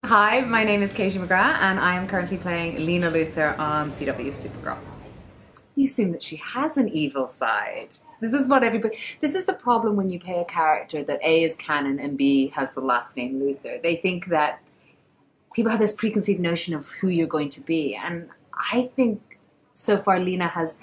Hi, my name is Katie McGrath and I am currently playing Lena Luthor on CW's Supergirl. You assume that she has an evil side. This is the problem when you play a character that A is canon and B has the last name Luthor. They think that people have this preconceived notion of who you're going to be. And I think so far Lena has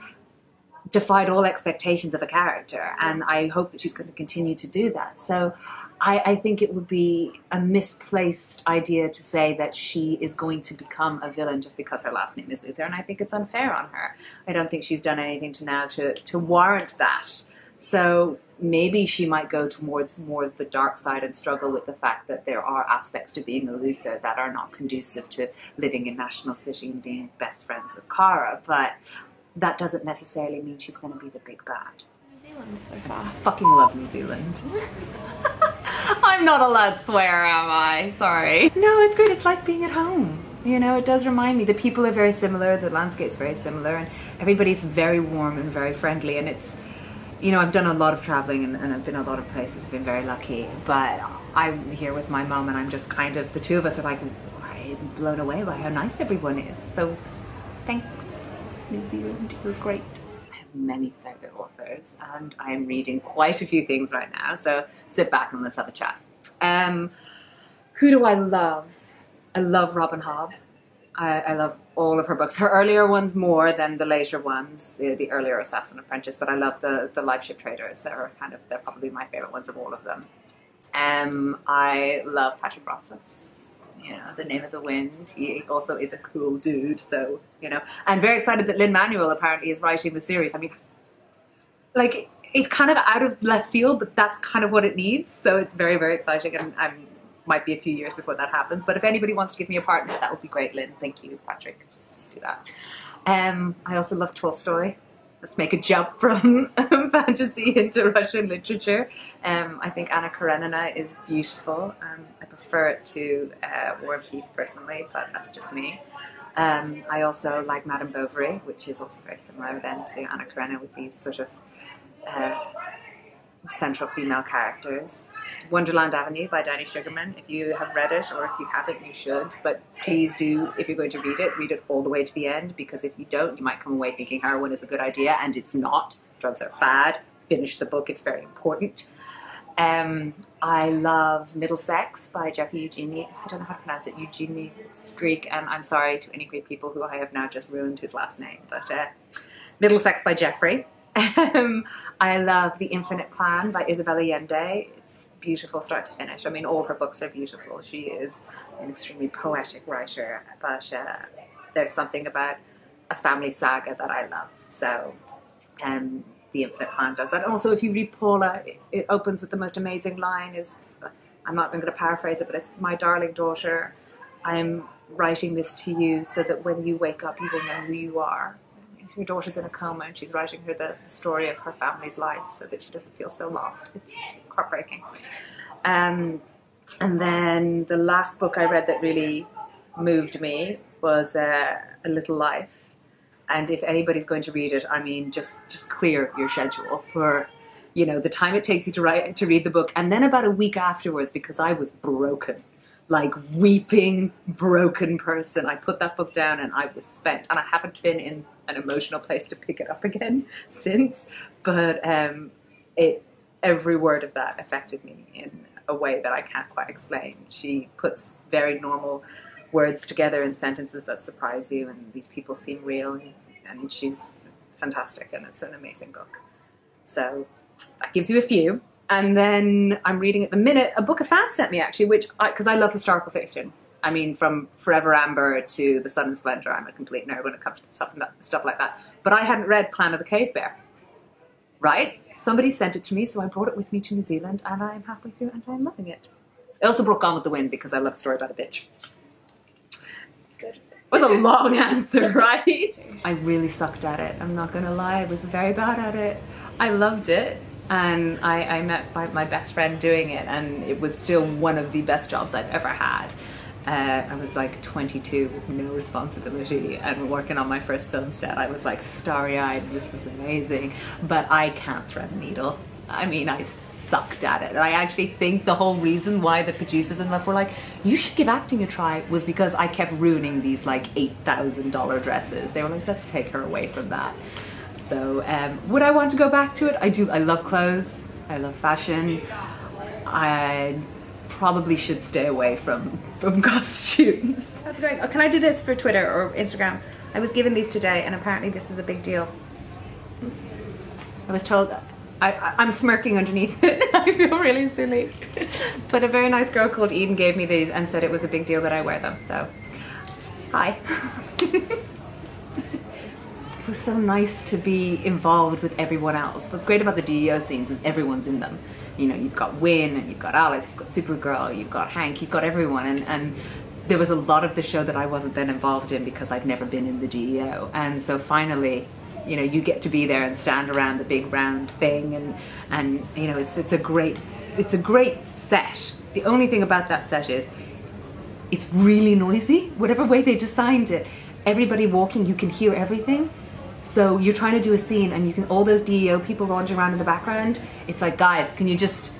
defied all expectations of a character, and I hope that she's going to continue to do that. So I think it would be a misplaced idea to say that she is going to become a villain just because her last name is Luthor, and I think it's unfair on her. I don't think she's done anything to warrant that. So maybe she might go towards more of the dark side and struggle with the fact that there are aspects to being a Luthor that are not conducive to living in National City and being best friends with Kara, but that doesn't necessarily mean she's going to be the big bad. New Zealand so far. I fucking love New Zealand. I'm not allowed to swear, am I? Sorry. No, it's great. It's like being at home. You know, it does remind me. The people are very similar, the landscape's very similar, and everybody's very warm and very friendly. And it's, you know, I've done a lot of traveling and I've been a lot of places, I've been very lucky. But I'm here with my mum and I'm just kind of, the two of us are like, blown away by how nice everyone is. So thanks, New Zealand, you're great. I have many favorite authors and I am reading quite a few things right now, so sit back and let's have a chat. Who do I love? I love Robin Hobb. I love all of her books. Her earlier ones more than the later ones, the earlier Assassin Apprentice, but I love the Life Ship Traders. They're probably my favorite ones of all of them. I love Patrick Rothfuss. You know, The Name of the Wind. He also is a cool dude, so, you know. I'm very excited that Lin-Manuel apparently is writing the series. I mean, like, it's kind of out of left field, but that's kind of what it needs, so it's very, very exciting, and might be a few years before that happens, but if anybody wants to give me a partner, that would be great, Lynn. Thank you, Patrick. Just do that. I also love Tolstoy. Let's make a jump from fantasy into Russian literature. I think Anna Karenina is beautiful. I prefer it to War and Peace personally, but that's just me. I also like Madame Bovary, which is also very similar then to Anna Karenina with these sort of central female characters. Wonderland Avenue by Danny Sugarman. If you have read it, or if you haven't, you should. But please do, if you're going to read it all the way to the end, because if you don't, you might come away thinking heroin is a good idea, and it's not. Drugs are bad. Finish the book, it's very important. I love Middlesex by Jeffrey Eugenie. I don't know how to pronounce it. Eugenie, it's Greek, and I'm sorry to any Greek people who I have now just ruined his last name. But Middlesex by Jeffrey. I love The Infinite Plan by Isabella Allende. It's beautiful start to finish. I mean, all her books are beautiful. She is an extremely poetic writer, but there's something about a family saga that I love. So The Infinite Plan does that. And also, if you read Paula, it opens with the most amazing line I'm not going to paraphrase it, but it's, "My darling daughter, I'm writing this to you so that when you wake up, you will know who you are." Your daughter's in a coma and she's writing her the story of her family's life so that she doesn't feel so lost. It's heartbreaking. And then the last book I read that really moved me was A Little Life. And if anybody's going to read it, I mean, just clear your schedule for, you know, the time it takes you to read the book, and then about a week afterwards, because I was broken. Like, weeping, broken person. I put that book down and I was spent, and I haven't been in an emotional place to pick it up again since, but every word of that affected me in a way that I can't quite explain. She puts very normal words together in sentences that surprise you, and these people seem real, and she's fantastic, and it's an amazing book. So that gives you a few. And then I'm reading at the minute a book a fan sent me, actually, because I love historical fiction. I mean, from Forever Amber to The Sun and Splendor, I'm a complete nerd when it comes to stuff like that. But I hadn't read Clan of the Cave Bear, right? Somebody sent it to me, so I brought it with me to New Zealand, and I'm halfway through and I'm loving it. I also brought Gone with the Wind because I love a story about a bitch. Good. It was a long answer, right? I really sucked at it. I'm not going to lie. I was very bad at it. I loved it. And I met my best friend doing it, and it was still one of the best jobs I've ever had. I was like 22 with no responsibility and working on my first film set. I was like starry-eyed, this was amazing, but I can't thread a needle. I mean, I sucked at it. And I actually think the whole reason why the producers and stuff were like, you should give acting a try, was because I kept ruining these like $8,000 dresses. They were like, let's take her away from that. So would I want to go back to it? I do. I love clothes. I love fashion. I probably should stay away from costumes. That's great. Oh, can I do this for Twitter or Instagram? I was given these today and apparently this is a big deal. I was told, I'm smirking underneath it. I feel really silly. But a very nice girl called Eden gave me these and said it was a big deal that I wear them. So, hi. It was so nice to be involved with everyone else. What's great about the DEO scenes is everyone's in them. You know, you've got Win, and you've got Alex, you've got Supergirl, you've got Hank, you've got everyone. And there was a lot of the show that I wasn't then involved in because I'd never been in the DEO. And so finally, you know, you get to be there and stand around the big round thing, and you know, it's a great set. The only thing about that set is it's really noisy. Whatever way they designed it, everybody walking, you can hear everything. So you're trying to do a scene and you can, all those DEO people wandering around in the background, it's like, guys, can you just,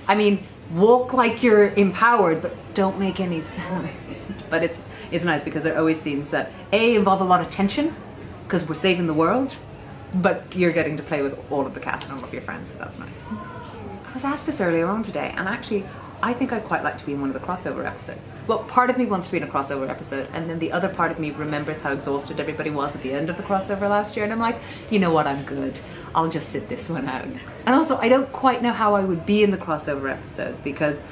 I mean, walk like you're empowered, but don't make any sounds. But it's nice because there are always scenes that involve a lot of tension because we're saving the world, but you're getting to play with all of the cast and all of your friends, so that's nice. I was asked this earlier on today, and actually I think I'd quite like to be in one of the crossover episodes. Well, part of me wants to be in a crossover episode, and then the other part of me remembers how exhausted everybody was at the end of the crossover last year, and I'm like, you know what, I'm good. I'll just sit this one out. And also, I don't quite know how I would be in the crossover episodes, because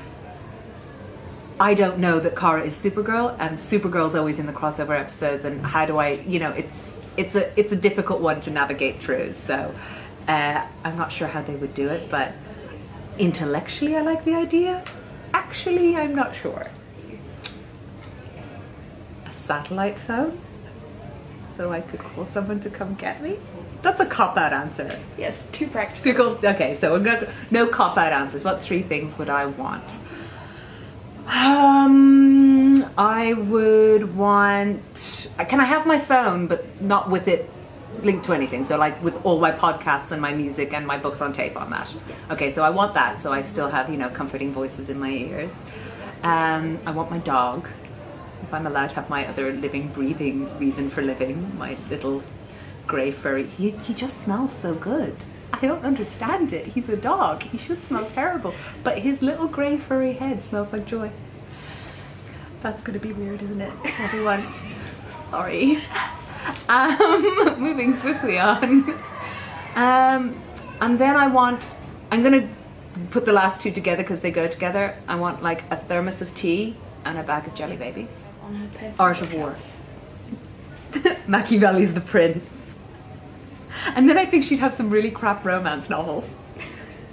I don't know that Kara is Supergirl, and Supergirl's always in the crossover episodes, and how do I, you know, it's a difficult one to navigate through, so I'm not sure how they would do it, but intellectually I like the idea. Actually, I'm not sure. A satellite phone? So I could call someone to come get me? That's a cop-out answer. Yes, too practical. Okay, so no cop-out answers. What 3 things would I want? I would want... Can I have my phone, but not with it linked to anything? So like with all my podcasts and my music and my books on tape on that. Okay, so I want that, so I still have, you know, comforting voices in my ears. I want my dog. If I'm allowed to have my other living, breathing reason for living, my little grey furry. He just smells so good. I don't understand it. He's a dog. He should smell terrible. But his little grey furry head smells like joy. That's going to be weird, isn't it, everyone? Sorry. Moving swiftly on. And then I'm going to put the last 2 together because they go together. I want like a thermos of tea and a bag of jelly babies. Art of War. Machiavelli's The Prince. And then I think she'd have some really crap romance novels.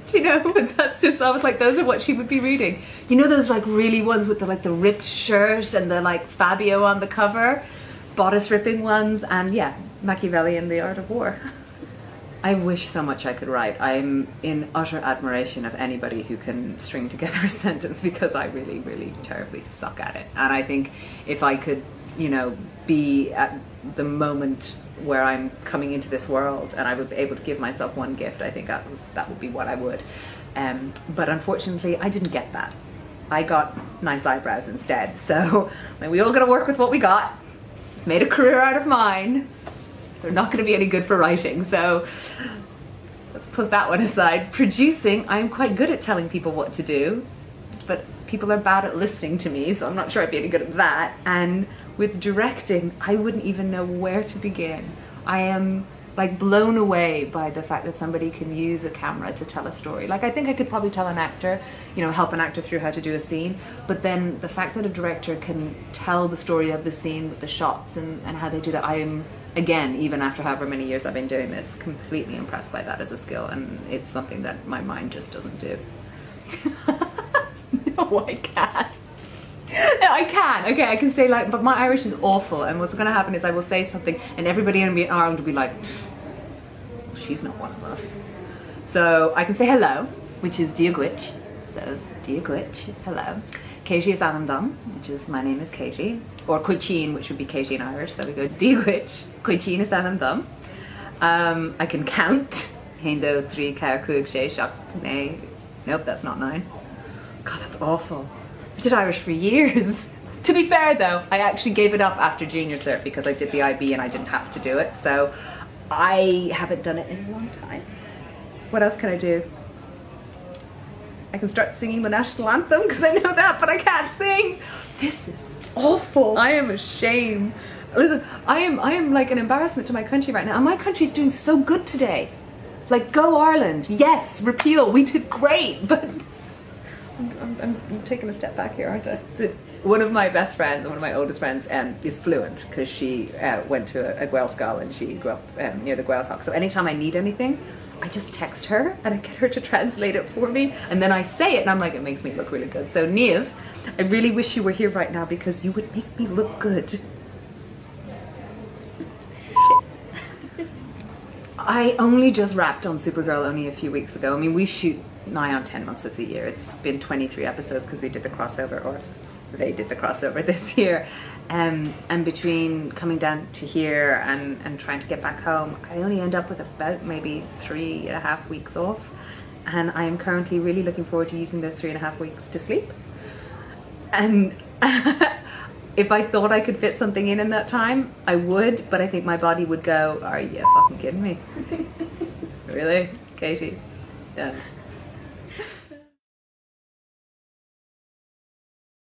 Do you know? And that's just, I was like, those are what she would be reading. You know those like really ones with the ripped shirt and the like Fabio on the cover? Bodice ripping ones, and yeah, Machiavelli and The Art of War. I wish so much I could write. I'm in utter admiration of anybody who can string together a sentence, because I really, really terribly suck at it. And I think if I could, you know, be at the moment where I'm coming into this world and I would be able to give myself one gift, I think that would be what I would. But unfortunately, I didn't get that. I got nice eyebrows instead. So I mean, we all got to work with what we got. Made a career out of mine. They're not going to be any good for writing, so let's put that one aside. Producing, I'm quite good at telling people what to do, but people are bad at listening to me, so I'm not sure I'd be any good at that. And with directing, I wouldn't even know where to begin. I am like blown away by the fact that somebody can use a camera to tell a story. Like, I think I could probably tell an actor, you know, help an actor through how to do a scene, but then the fact that a director can tell the story of the scene with the shots and how they do that, I am, again, even after however many years I've been doing this, completely impressed by that as a skill, and it's something that my mind just doesn't do. No, I can't. No, I can. Okay, I can say like, but my Irish is awful, and what's going to happen is I will say something and everybody in Ireland will be like, she's not one of us. So I can say hello, which is Diagwich. So Diagwich is hello. Katie is Anandam, which is my name is Katie. Or Coichin, which would be Katie in Irish. So we go Diagwich, Coichin is Anandam. I can count. Hendo 3 Karakug She Shak Ne Nope, that's not 9. God, that's awful. I did Irish for years. To be fair though, I actually gave it up after junior cert because I did the IB and I didn't have to do it. So I haven't done it in a long time. What else can I do? I can start singing the national anthem because I know that, but I can't sing. This is awful. I am ashamed. Listen, I am like an embarrassment to my country right now. And my country's doing so good today. Like, go Ireland. Yes, repeal. We did great, but I'm taking a step back here, aren't I? One of my best friends and one of my oldest friends is fluent because she went to a Gael school and she grew up near the Gael Hawk. So anytime I need anything, I just text her and I get her to translate it for me. And then I say it and I'm like, it makes me look really good. So Niamh, I really wish you were here right now because you would make me look good. I only just wrapped on Supergirl only a few weeks ago. I mean, we shoot nigh on 10 months of the year. It's been 23 episodes because we did the crossover, or they did the crossover this year. And between coming down to here and trying to get back home, I only end up with about maybe 3.5 weeks off. And I am currently really looking forward to using those 3.5 weeks to sleep. And if I thought I could fit something in that time, I would, but I think my body would go, are you fucking kidding me? Really? Katie? Yeah.